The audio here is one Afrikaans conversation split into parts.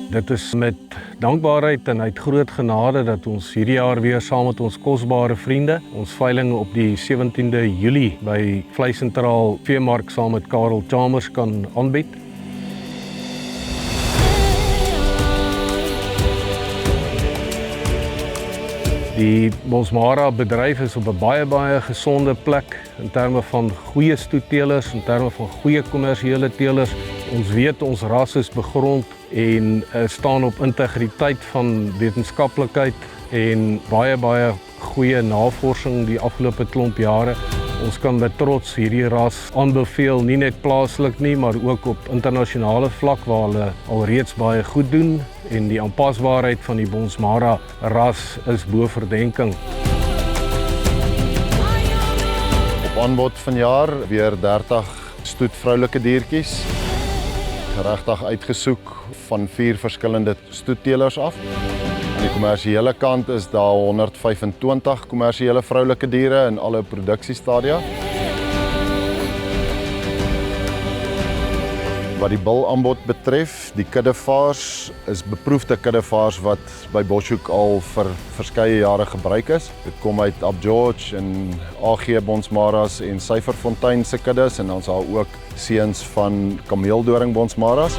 Dit is met dankbaarheid en uit groot genade dat ons hierdie jaar weer saam met ons kosbare vriende ons veiling op die 17de Julie by Vleisentraal Veemark saam met Karel Chalmers kan aanbied. Die Bonsmara bedryf is op 'n baie gesonde plek in terme van goeie stoetteelers, in terme van goeie kommersiële teelers. Ons weet ons ras is begrond en staan op integriteit van wetenskaplikheid en baie goeie navorsing die afgelope klomp jare. Ons kan met trots hierdie ras aanbeveel, nie net plaaslik nie, maar ook op internasionale vlak waar hulle alreeds baie goed doen en die aanpasbaarheid van die Bonsmara ras is bo verdenking. Op aanbod vanjaar weer 30 stoet vroulike diertjies. Regtig uitgesoek van 4 verskillende stoetteelers af. Aan die kommersiële kant is daar 125 kommersiële vroulike diere in alle produksiestadia. Wat die bulaanbod betref, die kuddevaars is beproefde kuddevaars wat by Boschhoek al vir verskeie jare gebruik is. Dit kom uit Ab George en AG Bonsmaras en Syferfontein se kuddes en dan is daar ook seuns van kameeldoring Bonsmaras.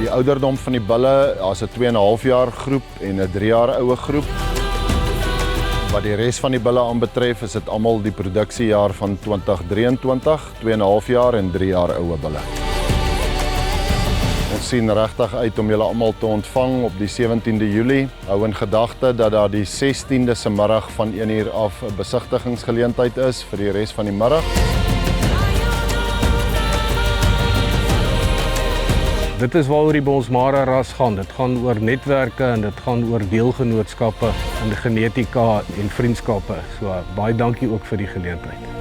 Die ouderdom van die bulle, daar's 'n 2,5 jaar groep en 'n 3 jaar oue groep. Wat die res van die bulle aanbetref, is dit almal die produksiejaar van 2023, 2,5 jaar en 3 jaar oue bulle. Ons sien regtig uit om julle almal te ontvang op die 17de Julie. Hou in gedagte dat daar die 16de se middag van 1 uur af 'n besigtigingsgeleentheid is vir die res van die middag. Dit is waaroor die Bonsmara ras gaan. Dit gaan oor netwerke en dit gaan oor deelgenootskappe en genetika en vriendskappe. So baie dankie ook vir die geleentheid.